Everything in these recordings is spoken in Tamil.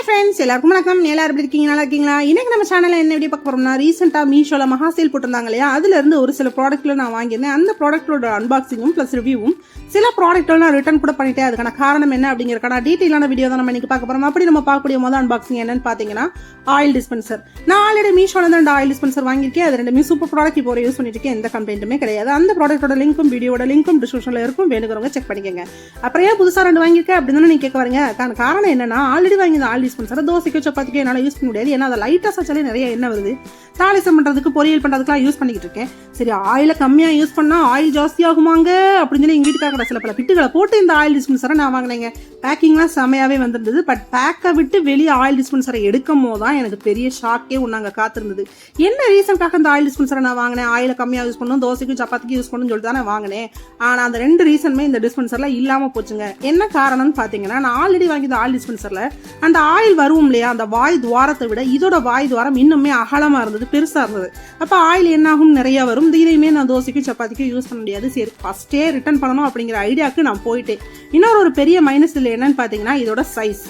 ஃப்ரெண்ட்ஸ், எல்லாருக்கும் வணக்கம். எல்லாரும் எப்படி இருக்கீங்க? நல்லா இருக்கீங்களா? இன்னைக்கு நம்ம சேனல்ல என்ன வீடியோ பார்க்க போறோம்னா, ரீசெண்டா மீஷோல மகா சேல் போட்டிருந்தாங்க இல்லையா, அதுல இருந்து ஒரு சில ப்ராடக்ட்ல நான் வாங்கியிருந்தேன். அந்த ப்ராடக்ட்டோட அன்பாக்சிங்கும் பிளஸ் ரிவ்யூவும், சில ப்ராடக்ட்ல நான் ரிட்டர்ன் கூட பண்ணிட்டேன். அதுக்கான காரணம் என்ன அப்படிங்கறதுக்கான டீடைலான வீடியோ தான் நம்ம இன்னைக்கு பார்க்க போறோம். அப்படி நம்ம பார்க்கக்கூடிய முதல் அன்பாக்சிங் என்னன்னு பாத்தீங்கன்னா, ஆயில் டிஸ்பென்சர். நான் ஆல்ரெடி மீஷோல இருந்து 2 ஆயில் டிஸ்பென்சர் வாங்கியிருக்கேன். அது ரெண்டுமே சூப்பர் ப்ராடக்ட். இப்போ யூஸ் பண்ணிட்டு இருக்கேன். எந்த கம்ப்ளைண்ட்டுமே கிடையாது. அந்த ப்ராடக்ட்டோட லிங்க்கும் வீடியோட லிங்க்கும் டிஸ்கிரிப்ஷன்ல இருக்கும். வேணுங்கிறவங்க செக் பண்ணிக்கோங்க. அப்புறம் ஏன் புதுசா 2 வாங்கியிருக்கேன் அப்படின்னு நீங்க கேட்க வரீங்க. அதுக்கான காரணம் என்னன்னா, ஆல்ரெடி வாங்கிய ஆயில் டிஸ்பென்சர் தோசைக்கு சப்பாத்திக்கு என்னால யூஸ் பண்ண முடியாது. ஏன்னா அதை லைட்டா சச்சாலே நிறைய எண்ணெய் வருது. தாளிசம் பண்றதுக்கு பொரியல் பண்றதுக்குலாம் யூஸ் பண்ணிக்கிட்டு இருக்கேன். சரி, ஆயில கம்மியா யூஸ் பண்ணா ஆயில் ஜாஸ்தி ஆகுமாங்க அப்படின்னு சொல்லி எங்க வீட்டுக்காக சில பல பிட்டுகளை போட்டு இந்த ஆயில் டிஸ்பென்சரை நான் வாங்கினேங்க. பேக்கிங்லாம் செமையாவே வந்திருந்தது. பட் பேக்கை விட்டு வெளியே ஆயில் டிஸ்பென்சரை எடுக்கும் போதுதான் எனக்கு பெரிய ஷாக்கே ஒன்னாங்க காத்திருந்தது. என்ன ரீசன்காக இந்த ஆயில் டிஸ்பென்சரை நான் வாங்கினேன்? ஆயில கம்மியா யூஸ் பண்ணணும், தோசைக்கும் சப்பாத்திக்கு யூஸ் பண்ணணும்னு சொல்லிட்டு தான் நான் வாங்கினேன். ஆனா அந்த 2 ரீசனுமே இந்த டிஸ்பென்சர்ல இல்லாம போச்சுங்க. என்ன காரணம்னு பாத்தீங்கன்னா, நான் ஆல்ரெடி வாங்கிய ஆயில் டிஸ்பென்சர்ல அந்த ஆயில் வரும் இல்லையா, அந்த வாய் துவாரத்தை விட இதோட வாய் துவாரம் இன்னுமே அகலமா இருந்தது, பெருசா இருந்தது. அப்ப ஆயில் என்ன ஆகும், நிறைய வரும். இதையுமே நான் தோசைக்கும் சப்பாத்திக்கும் யூஸ் பண்ண முடியாது. சரி, ஃபர்ஸ்டே ரிட்டர்ன் பண்ணணும் அப்படிங்கிற ஐடியாவுக்கு நான் போயிட்டேன். இன்னொரு பெரிய மைனஸ் இல்லை என்னன்னு பாத்தீங்கன்னா, இதோட சைஸ்.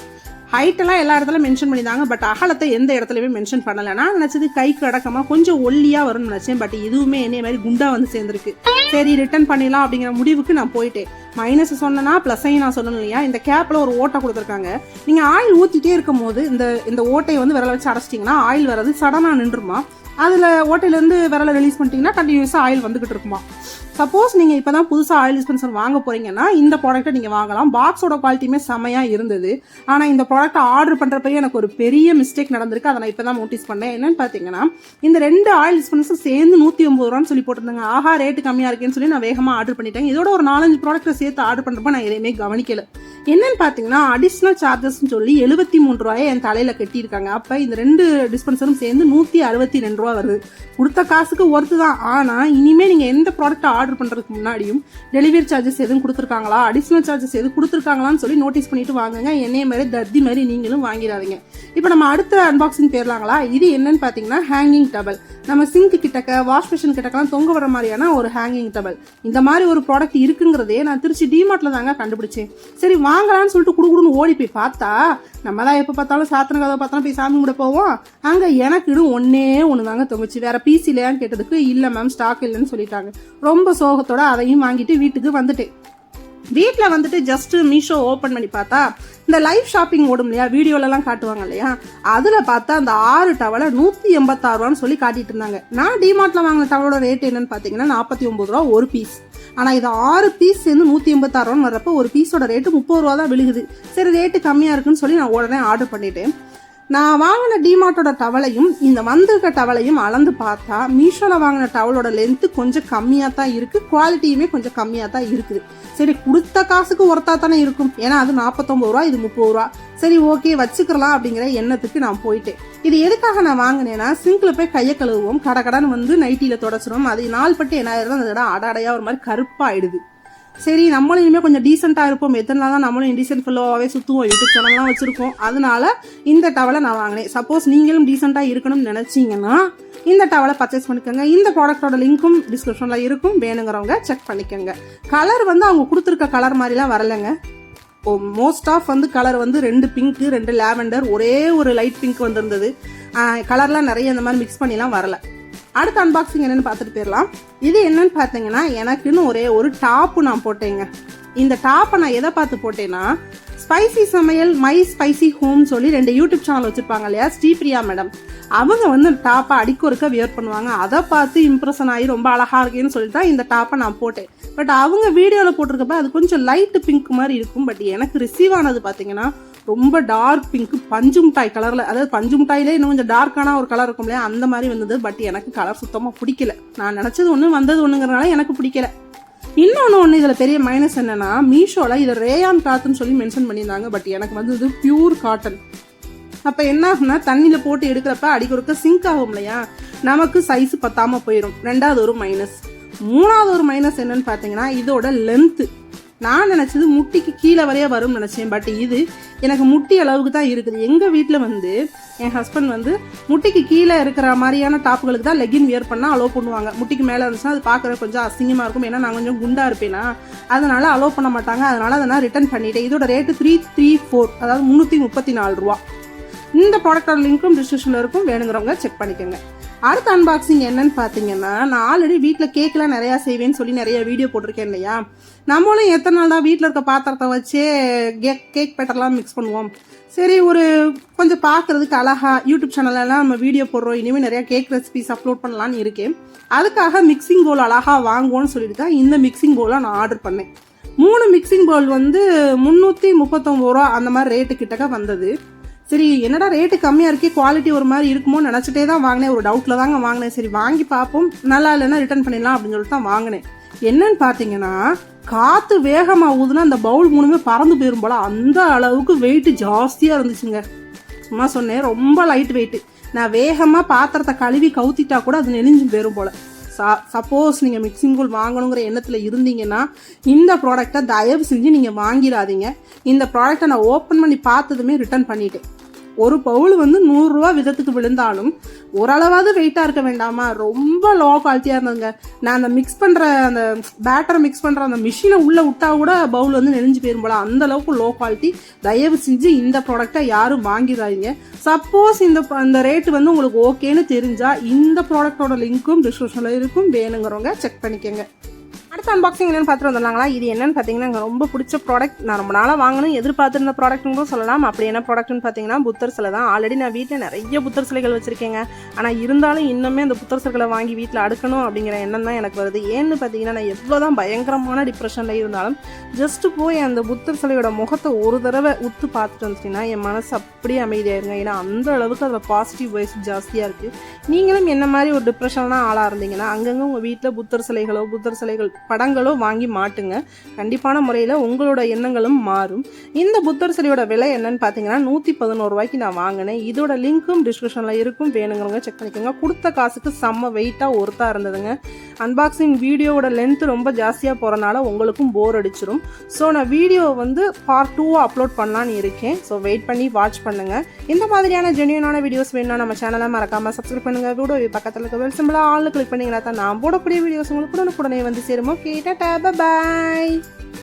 ஹைட் எல்லாம் எல்லா இடத்துல மென்ஷன் பண்ணிருந்தாங்க. பட் அகலத்தை எந்த இடத்துலயுமே மென்ஷன் பண்ணல. நான் நினைச்சது கைக்கு அடக்கமா கொஞ்சம் ஒல்லியா வரும்னு நினைச்சேன். பட் இதுவுமே என்னைய மாதிரி குண்டா வந்து சேர்ந்துருக்கு. சரி, ரிட்டர்ன் பண்ணிடலாம் அப்படிங்கிற முடிவுக்கு நான் போயிட்டேன். மைனஸ் சொன்னா பிளஸையும் நான் சொல்லணும் இல்லையா. இந்த கேப்ல ஒரு ஓட்டை கொடுத்துருக்காங்க. நீங்க ஆயில் ஊத்திட்டே இருக்கும் போது இந்த ஓட்டையை வந்து விரல வச்சு அடைச்சிட்டீங்கன்னா ஆயில் வர்றது சடனா நின்றுமா. அதுல ஓட்டையில இருந்து விரல ரிலீஸ் பண்ணிட்டீங்கன்னா கண்டினியூஸா ஆயில் வந்துகிட்டு இருக்குமா. சப்போஸ் நீங்க இப்பதான் புதுசா ஆயில் டிஸ்பென்சர் வாங்க போறீங்கன்னா இந்த ப்ராடக்ட்டை நீங்க வாங்கலாம். பாக்ஸோட குவாலிட்டியுமே செமையா இருந்தது. ஆனா இந்த ப்ராடக்ட் ஆர்டர் பண்றப்பயே எனக்கு ஒரு பெரிய மிஸ்டேக் நடந்திருக்கு. அதை நான் இப்பதான் நோட்டீஸ் பண்ணேன். என்னன்னு பாத்தீங்கன்னா, இந்த 2 ஆயில் டிஸ்பென்சர் சேர்ந்து 180 ரூபான்னு சொல்லி போட்டிருந்தாங்க. ஆஹா, ரேட்டு கம்மியா இருக்குன்னு சொல்லி நான் வேகமா ஆர்டர் பண்ணிட்டேன். இதோட ஒரு 4-5 ப்ராடக்ட் சேர்த்து ஆர்டர் பண்றப்ப நான் எதையுமே கவனிக்கல. என்னன்னு பாத்தீங்கன்னா, அடிஷனல் சார்ஜஸ் சொல்லி 73 ரூபாயை என் தலையில கட்டியிருக்காங்க. அப்ப இந்த 2 டிஸ்பென்சரும் சேர்ந்து 162 ரூபா வருது. கொடுத்த காசுக்கு ஒர்த்து தான். ஆனா இனிமே நீங்க எந்த ப்ராடக்ட் ஆர்டர் பண்றதுக்கு முன்னாடியும் டெலிவரி சார்ஜஸ் எதுவும் கொடுத்துருக்காங்களா, அடிஷனல் சார்ஜஸ் எதுவும் கொடுத்துருக்காங்களான்னு சொல்லி நோட்டீஸ் பண்ணிட்டு வாங்குங்க. என்னைய மாதிரி தத்தி மாதிரி நீங்களும் வாங்கிடாதீங்க. இப்ப நம்ம அடுத்த அன்பாக்சிங் பேரலாங்களா. இது என்னன்னு பாத்தீங்கன்னா, ஹேங்கிங் டவல். நம்ம சிங்க் கிட்டக்க, வாஷ் மிஷின் கிட்டக்கெல்லாம் தொங்க வர மாதிரியான ஒரு ஹேங்கிங் டவல். இந்த மாதிரி ஒரு ப்ராடக்ட் இருக்குங்கிறதே நான் திருச்சி டிமார்ட்ல தாங்க கண்டுபிடிச்சேன். சரி, வாங்கலாம்னு சொல்லிட்டு குடுக்குடுன்னு ஓடி போய் பார்த்தா, நம்ம தான் எப்ப பார்த்தாலும் சாத்தின கதை பார்த்தாலும் போய் சாமி கும்பிட போவோம். அங்க எனக்கு ஒன்னே ஒண்ணு தாங்க தொங்குச்சு. வேற பீஸ் இல்லையான்னு கேட்டதுக்கு இல்ல மேம், ஸ்டாக் இல்லைன்னு சொல்லிட்டாங்க. ரொம்ப சோகத்தோட அதையும் வாங்கிட்டு வீட்டுக்கு வந்துட்டேன். வீட்டில் வந்துட்டு ஜஸ்ட் மீஷோ ஓப்பன் பண்ணி பார்த்தா, இந்த லைவ் ஷாப்பிங் ஓடும் இல்லையா, வீடியோலலாம் காட்டுவாங்க இல்லையா, அதில் பார்த்தா அந்த 6 டவலை 186 ரூபான்னு சொல்லி காட்டிட்டு இருந்தாங்க. நான் டிமார்ட்ல வாங்கின டவலோட ரேட் என்னன்னு பார்த்தீங்கன்னா 49 ரூபா ஒரு பீஸ். ஆனால் இது 6 பீஸ் சேர்ந்து 186 ரூபான்னு வர்றப்போ ஒரு பீஸோட ரேட்டு 30 ரூபா தான் விழுகுது. சரி, ரேட்டு கம்மியாக இருக்குன்னு சொல்லி நான் உடனே ஆர்டர் பண்ணிட்டேன். நான் வாங்கின டிமார்ட்டோட டவலையும் இந்த வந்திருக்க டவலையும் அளந்து பார்த்தா, மீஷோல வாங்கின டவலோட லென்த் கொஞ்சம் கம்மியா தான் இருக்கு, குவாலிட்டியுமே கொஞ்சம் கம்மியா தான் இருக்குது. சரி, கொடுத்த காசுக்கு ஒர்த்தா தானே இருக்கும். ஏன்னா அது 49 ரூபா, இது 30 ரூபா. சரி, ஓகே, வச்சுக்கலாம் அப்படிங்கிற எண்ணத்துக்கு நான் போயிட்டேன். இது எதுக்காக நான் வாங்கினேன்னா, சிங்க்ல போய் கையை கழுவுவோம், கடகடன்னு வந்து நைட்டியில தொடச்சிடும். அது நாள் பட்டு என்ன ஆயிருந்தா அந்த இடம் அடாடையா ஒரு மாதிரி கருப்பாயிடுது. சரி, நம்மளும் இனிமேல் கொஞ்சம் டீசெண்டாக இருப்போம். எத்தனை நாள் தான் நம்மளும் இன்டீசென்ட் ஃபுல்லாகவே சுற்றுவோம், யூடியூப் சேனல்லாம் வச்சுருக்கோம். அதனால இந்த டவலை நான் வாங்கினேன். சப்போஸ் நீங்களும் டீசெண்டாக இருக்கணும்னு நினச்சிங்கன்னா இந்த டவலை பர்ச்சேஸ் பண்ணிக்கோங்க. இந்த ப்ராடக்டோட லிங்க்கும் டிஸ்கிரிப்ஷனில் இருக்கும். வேணுங்கிறவங்க செக் பண்ணிக்கோங்க. கலர் வந்து அவங்க கொடுத்துருக்க கலர் மாதிரிலாம் வரலைங்க. மோஸ்ட் ஆஃப் வந்து கலர் வந்து 2 பிங்க், 2 லாவெண்டர், ஒரே ஒரு லைட் பிங்க் வந்திருந்தது. கலர்லாம் நிறைய இந்த மாதிரி மிக்ஸ் பண்ணிலாம் வரல. அடுத்த அன்பாக்சிங் என்னன்னு பார்த்துட்டு போயிடலாம். இது என்னன்னு பார்த்தீங்கன்னா, எனக்குன்னு ஒரே ஒரு டாப்பு நான் போட்டேங்க. இந்த டாப்பை நான் எதை பார்த்து போட்டேன்னா, ஸ்பைசி சமையல் மை ஸ்பைசி ஹோம் சொல்லி 2 யூடியூப் சேனல் வச்சிருப்பாங்க இல்லையா, ஸ்ரீபிரியா மேடம். அவங்க வந்து டாப்பை அடிக்கொருக்க வியர் பண்ணுவாங்க. அதை பார்த்து இம்ப்ரெஷன் ஆகி ரொம்ப அழகா இருக்குன்னு சொல்லிட்டு தான் இந்த டாப்பை நான் போட்டேன். பட் அவங்க வீடியோவில் போட்டிருக்கப்ப அது கொஞ்சம் லைட் பிங்க் மாதிரி இருக்கும். பட் எனக்கு ரிசீவ் ஆனது பார்த்தீங்கன்னா ரொம்ப டார்க் பிங்க், பஞ்சு மிட்டாய் கலர்ல. அதாவது பஞ்சு மிட்டாயிலே இன்னும் கொஞ்சம் டார்க்கான ஒரு கலர் இருக்கும் இல்லையா, அந்த மாதிரி வந்தது. பட் எனக்கு கலர் சுத்தமா பிடிக்கல. நான் நினைச்சது ஒண்ணு வந்தது ஒண்ணுங்கிறனால எனக்கு பிடிக்கல. இன்னொன்னு இதுல பெரிய மைனஸ் என்னன்னா, மீஷோல இதை ரேயான் கிளாத்னு சொல்லி மென்ஷன் பண்ணியிருந்தாங்க. பட் எனக்கு வந்து இது பியூர் காட்டன். அப்ப என்ன ஆகும்னா, தண்ணியில போட்டு எடுக்கிறப்ப அடிக்கொருக்க சிங்க் ஆகும் இல்லையா, நமக்கு சைஸ் பத்தாம போயிடும். 2வது ஒரு மைனஸ். 3வது ஒரு மைனஸ் என்னன்னு பாத்தீங்கன்னா, இதோட லென்த். நான் நினைச்சது முட்டிக்கு கீழே வரைய வரும்னு நினைச்சேன். பட் இது எனக்கு முட்டி அளவுக்கு தான் இருக்குது. எங்க வீட்டுல வந்து என் ஹஸ்பண்ட் வந்து முட்டிக்கு கீழே இருக்கிற மாதிரியான டாப்புகளுக்கு தான் லெகின் வியர் பண்ணா அலோவ் பண்ணுவாங்க. முட்டிக்கு மேல இருந்துச்சுன்னா அது பாக்குற கொஞ்சம் அசிங்கமா இருக்கும். ஏன்னா நான் கொஞ்சம் குண்டா இருப்பேனா, அதனால அலோவ் பண்ண மாட்டாங்க. அதனால அதை நான் ரிட்டர்ன் பண்ணிட்டேன். இதோட ரேட்டு 334, அதாவது 334 ரூபா. இந்த ப்ராடக்டோட லிங்க்கும் டிஸ்கிரிப்ஷனில் இருக்கும், வேணுங்கிறவங்க செக் பண்ணிக்கோங்க. அடுத்த அன்பாக்சிங் என்னன்னு பார்த்தீங்கன்னா, நான் ஆல்ரெடி வீட்டில் கேக்கெலாம் நிறையா செய்வேன்னு சொல்லி நிறைய வீடியோ போட்டிருக்கேன் இல்லையா. நம்மளும் எத்தனை நாள் தான் வீட்டில் இருக்க பாத்திரத்தை வச்சே கேக் பேட்டர்லாம் மிக்ஸ் பண்ணுவோம். சரி, ஒரு கொஞ்சம் பார்க்குறதுக்கு அழகாக யூடியூப் சேனலெல்லாம் நம்ம வீடியோ போடுறோம், இனிமேல் நிறையா கேக் ரெசிபிஸ் அப்லோட் பண்ணலான்னு இருக்கேன். அதுக்காக மிக்சிங் பவுல் அழகாக வாங்குவோன்னு சொல்லிட்டு தான் இந்த மிக்சிங் பவுலை நான் ஆர்டர் பண்ணேன். 3 மிக்சிங் பவுல் வந்து 339 ரூபா அந்த மாதிரி ரேட்டு கிட்டக்க வந்தது. சரி, என்னடா ரேட்டு கம்மியாக இருக்கே, குவாலிட்டி ஒரு மாதிரி இருக்குமோன்னு நினச்சிட்டே தான் வாங்கினேன். ஒரு டவுட்டில் தாங்க வாங்கினேன். சரி வாங்கி பார்ப்போம், நல்லா இல்லைன்னா ரிட்டர்ன் பண்ணிடலாம் அப்படின்னு சொல்லிட்டு தான் வாங்கினேன். என்னன்னு பார்த்தீங்கன்னா, காற்று வேகமாக ஊதுனா அந்த பவுல் 3மே பறந்து போயிரும் போல, அந்த அளவுக்கு வெயிட் ஜாஸ்தியாக இருந்துச்சுங்க. சும்மா சொன்னேன், ரொம்ப லைட் வெயிட்டு. நான் வேகமாக பாத்திரத்தை கழுவி கவுத்திட்டா கூட அது நெளிஞ்சு போயிரும் போல. சப்போஸ் நீங்கள் மிக்சிங் பவுல் வாங்கணுங்கிற எண்ணத்தில் இருந்தீங்கன்னா இந்த ப்ராடக்டை தயவு செஞ்சு நீங்கள் வாங்கிடாதீங்க. இந்த ப்ராடக்டை நான் ஓப்பன் பண்ணி பார்த்ததுமே ரிட்டர்ன் பண்ணிட்டேன். ஒரு பவுல் வந்து 100 ரூபா விதத்துக்கு விழுந்தாலும் ஓரளவாவது வெயிட்டாக இருக்க வேண்டாமா? ரொம்ப லோ குவாலிட்டியாக இருந்ததுங்க. நான் அந்த மிக்ஸ் பண்ணுற அந்த பேட்டரை மிக்ஸ் பண்ணுற அந்த மிஷினை உள்ளே விட்டா கூட பவுல் வந்து நெளிஞ்சு போயிரும் போல, அந்த அளவுக்கு லோ குவாலிட்டி. தயவு செஞ்சு இந்த ப்ராடக்டை யாரும் வாங்கிடாதீங்க. சப்போஸ் இந்த ரேட்டு வந்து உங்களுக்கு ஓகேன்னு தெரிஞ்சால் இந்த ப்ராடக்டோட லிங்க்கும் டிஸ்கிரிப்ஷனில் இருக்கும், வேணுங்கிறவங்க செக் பண்ணிக்கோங்க. அடுத்த அன்பாக்சிங் என்னென்னு பார்த்துட்டு வந்துடலாங்களா. இது என்னென்னு பார்த்தீங்கன்னா, எனக்கு ரொம்ப பிடிச்ச ப்ராடக்ட், நான் ரொம்ப நாளாக வாங்கணும் எதிர்பார்த்துருந்த ப்ராடக்ட்னு கூட சொல்லலாம். அப்படி என்ன ப்ராடக்ட்னு பார்த்தீங்கன்னா, புத்தர் சிலை தான். ஆல்ரெடி நான் வீட்டில் நிறைய புத்தர் சிலைகள் வச்சுருக்கேங்க. ஆனால் இருந்தாலும் இன்னுமே அந்த புத்தர் சிலைகளை வாங்கி வீட்டில் அடுக்கணும் அப்படிங்கிற எண்ணம் தான் எனக்கு வருது. ஏன்னு பார்த்தீங்கன்னா, நான் எவ்வளோ தான் பயங்கரமான டிப்ரெஷனில் இருந்தாலும் ஜஸ்ட்டு போய் அந்த புத்தர் சிலையோட முகத்தை ஒரு தடவை உத்து பார்த்துட்டு வந்துச்சிங்கன்னா என் மனசு அப்படியே அமைதியாயிருங்க. ஏன்னா அந்த அளவுக்கு அதில் பாசிட்டிவ் வைஸ் ஜாஸ்தியாக இருக்குது. நீங்களும் என்ன மாதிரி ஒரு டிப்ரெஷன்லாம் ஆளாக இருந்தீங்கன்னா அங்கங்கே உங்கள் வீட்டில் புத்தர் சிலைகள் படங்களோ வாங்கி மாட்டுங்க. கண்டிப்பான முறையில் உங்களோட எண்ணங்களும் மாறும். இந்த புத்தர் சிலையோட விலை என்னன்னு பார்த்தீங்கன்னா 111 ரூபாய்க்கு நான் வாங்கினேன். இதோட லிங்க்கும் டிஸ்கிரிப்ஷனில் இருக்கும், வேணுங்கிறவங்க செக் பண்ணிக்கோங்க. கொடுத்த காசுக்கு செம்ம வெயிட்டாக ஒருத்தா இருந்ததுங்க. அன்பாக்சிங் வீடியோவோட லென்த் ரொம்ப ஜாஸ்தியாக போகிறனால உங்களுக்கும் போர் அடிச்சிடும். ஸோ நான் வீடியோ வந்து பார்ட் 2 அப்லோட் பண்ணலான்னு இருக்கேன். ஸோ வெயிட் பண்ணி வாட்ச் பண்ணுங்கள். இந்த மாதிரியான ஜென்யூனான வீடியோஸ் வேணும்னா நம்ம சேனலை மறக்காமல் சப்ஸ்கிரைப் பண்ணுங்கள். வீடியோ பக்கத்தில் இருக்க பெல் சிம்பிளா ஆல் கிளிக் பண்ணிங்கன்னா தான் நான் போடக்கூடிய வீடியோஸ் உங்களுக்கு உடனே வந்து சேரும். Okay, ta-ta, bye-bye.